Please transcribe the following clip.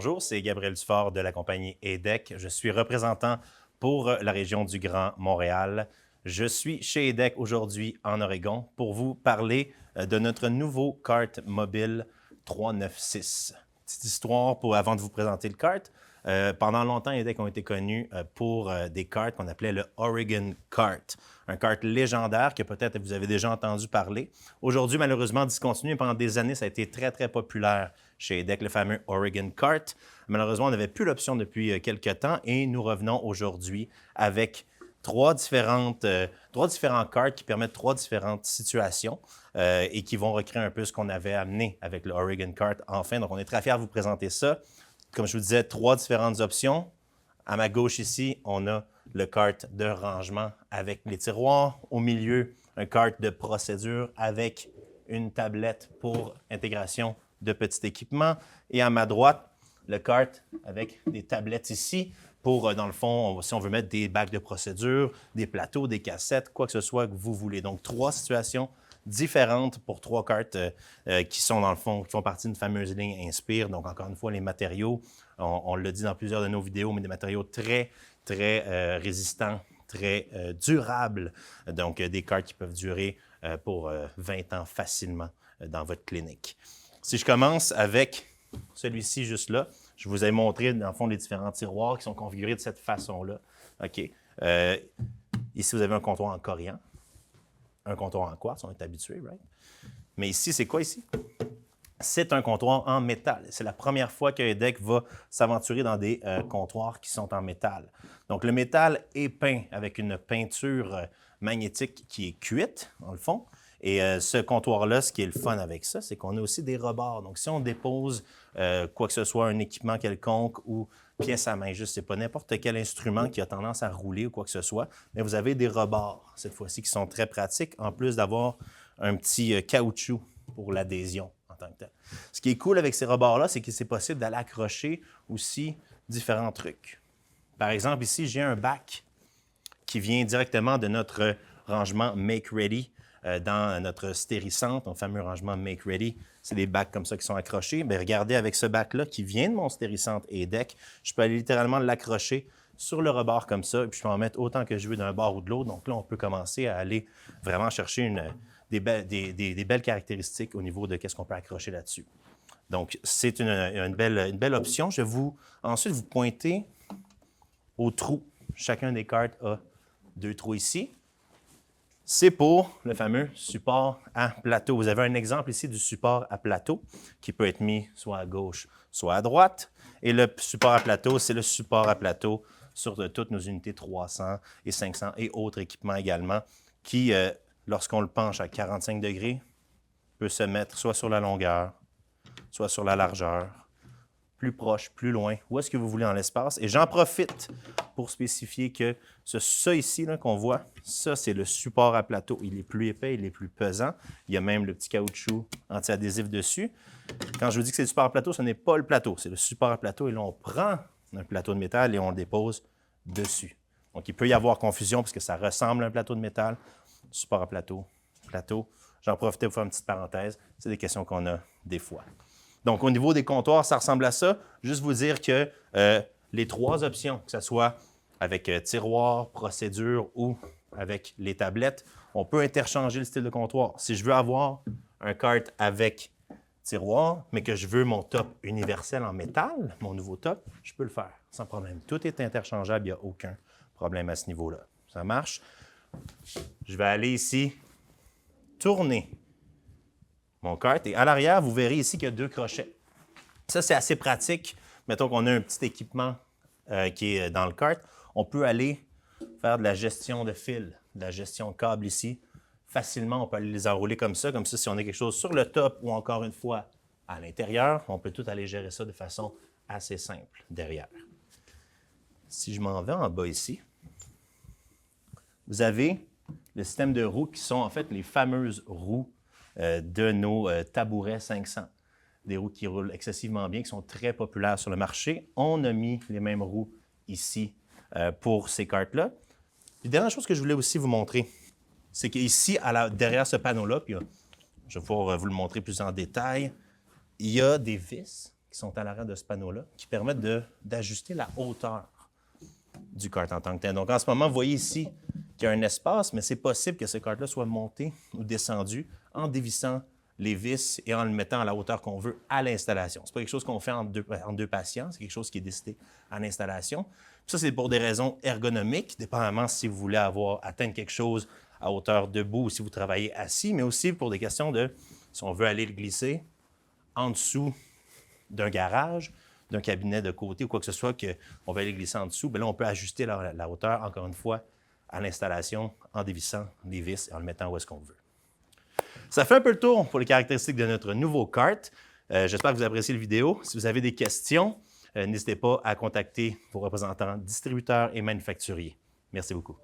Bonjour, c'est Gabriel Dufort de la compagnie EDEC. Je suis représentant pour la région du Grand Montréal. Je suis chez EDEC aujourd'hui en Oregon pour vous parler de notre nouveau kart mobile 396. Petite histoire avant de vous présenter le kart. Pendant longtemps, EDEC ont été connus pour des karts qu'on appelait le Oregon Kart, un kart légendaire que peut-être vous avez déjà entendu parler. Aujourd'hui, malheureusement, discontinué, mais pendant des années, ça a été très, très populaire chez EDEC, le fameux Oregon Kart. Malheureusement, on n'avait plus l'option depuis quelques temps et nous revenons aujourd'hui avec trois différents karts qui permettent trois différentes situations et qui vont recréer un peu ce qu'on avait amené avec le Oregon Kart enfin. Donc, on est très fiers de vous présenter ça. Comme je vous disais, trois différentes options. À ma gauche ici, on a le kart de rangement avec les tiroirs. Au milieu, un kart de procédure avec une tablette pour intégration de petits équipements. Et à ma droite, le kart avec des tablettes ici pour, dans le fond, si on veut mettre des bacs de procédure, des plateaux, des cassettes, quoi que ce soit que vous voulez. Donc, trois situations différentes pour trois karts qui sont, dans le fond, qui font partie d'une fameuse ligne Inspire. Donc, encore une fois, les matériaux, on l'a dit dans plusieurs de nos vidéos, mais des matériaux très, très résistants, très durables. Donc, des karts qui peuvent durer pour 20 ans facilement dans votre clinique. Si je commence avec celui-ci juste là, je vous ai montré, dans le fond, les différents tiroirs qui sont configurés de cette façon-là. OK. Ici, vous avez un comptoir en corian, un comptoir en quartz, on est habitué, right? Mais ici, c'est quoi ici? C'est un comptoir en métal. C'est la première fois que EDEC va s'aventurer dans des comptoirs qui sont en métal. Donc, le métal est peint avec une peinture magnétique qui est cuite, dans le fond. Et ce comptoir-là, ce qui est le fun avec ça, c'est qu'on a aussi des rebords. Donc, si on dépose quoi que ce soit, un équipement quelconque ou pièce à main, je ne sais pas, n'importe quel instrument qui a tendance à rouler ou quoi que ce soit, mais vous avez des rebords, cette fois-ci, qui sont très pratiques, en plus d'avoir un petit caoutchouc pour l'adhésion en tant que tel. Ce qui est cool avec ces rebords-là, c'est que c'est possible d'aller accrocher aussi différents trucs. Par exemple, ici, j'ai un bac qui vient directement de notre rangement Make Ready dans notre stéricentre, notre fameux rangement Make Ready. C'est des bacs comme ça qui sont accrochés. Bien, regardez, avec ce bac-là qui vient de mon stéricentre EDEC, je peux aller littéralement l'accrocher sur le rebord comme ça, et puis je peux en mettre autant que je veux d'un bord ou de l'autre. Donc là, on peut commencer à aller vraiment chercher des belles caractéristiques au niveau de ce qu'on peut accrocher là-dessus. Donc, c'est une belle option. Je vais ensuite vous pointer aux trous. Chacun des cartes a deux trous ici. C'est pour le fameux support à plateau. Vous avez un exemple ici du support à plateau qui peut être mis soit à gauche, soit à droite. Et le support à plateau, c'est le support à plateau sur toutes nos unités 300 et 500 et autres équipements également qui, lorsqu'on le penche à 45 degrés, peut se mettre soit sur la longueur, soit sur la largeur, plus proche, plus loin, où est-ce que vous voulez dans l'espace. Et j'en profite pour spécifier que ça ici qu'on voit, ça, c'est le support à plateau. Il est plus épais, il est plus pesant. Il y a même le petit caoutchouc anti-adhésif dessus. Quand je vous dis que c'est le support à plateau, ce n'est pas le plateau, c'est le support à plateau. Et là, on prend un plateau de métal et on le dépose dessus. Donc, il peut y avoir confusion parce que ça ressemble à un plateau de métal. Support à plateau, plateau. J'en profite pour faire une petite parenthèse. C'est des questions qu'on a des fois. Donc, au niveau des comptoirs, ça ressemble à ça. Juste vous dire que les trois options, que ce soit avec tiroir, procédure ou avec les tablettes, on peut interchanger le style de comptoir. Si je veux avoir un kart avec tiroir, mais que je veux mon top universel en métal, mon nouveau top, je peux le faire sans problème. Tout est interchangeable, il n'y a aucun problème à ce niveau-là. Ça marche. Je vais aller ici, tourner mon kart. Et à l'arrière, vous verrez ici qu'il y a deux crochets. Ça, c'est assez pratique. Mettons qu'on a un petit équipement qui est dans le kart. On peut aller faire de la gestion de fil, de la gestion de câble ici. Facilement, on peut aller les enrouler comme ça. Comme ça, si on a quelque chose sur le top ou encore une fois à l'intérieur, on peut tout aller gérer ça de façon assez simple derrière. Si je m'en vais en bas ici, vous avez le système de roues qui sont en fait les fameuses roues de nos tabourets 500. Des roues qui roulent excessivement bien, qui sont très populaires sur le marché. On a mis les mêmes roues ici pour ces karts-là. La dernière chose que je voulais aussi vous montrer, c'est qu'ici, derrière ce panneau-là, puis je vais pouvoir vous le montrer plus en détail, il y a des vis qui sont à l'arrière de ce panneau-là qui permettent d'ajuster la hauteur du kart en tant que tel. Donc, en ce moment, vous voyez ici qu'il y a un espace, mais c'est possible que ce kart-là soit monté ou descendu en dévissant les vis et en le mettant à la hauteur qu'on veut à l'installation. Ce n'est pas quelque chose qu'on fait en deux patients, c'est quelque chose qui est décidé à l'installation. Puis ça, c'est pour des raisons ergonomiques, dépendamment si vous voulez atteindre quelque chose à hauteur debout ou si vous travaillez assis, mais aussi pour des questions de si on veut aller le glisser en dessous d'un garage, d'un cabinet de côté ou quoi que ce soit, qu'on va aller glisser en dessous, bien là, on peut ajuster la hauteur, encore une fois, à l'installation en dévissant les vis et en le mettant où est-ce qu'on veut. Ça fait un peu le tour pour les caractéristiques de notre nouveau kart. J'espère que vous appréciez la vidéo. Si vous avez des questions, n'hésitez pas à contacter vos représentants distributeurs et manufacturiers. Merci beaucoup.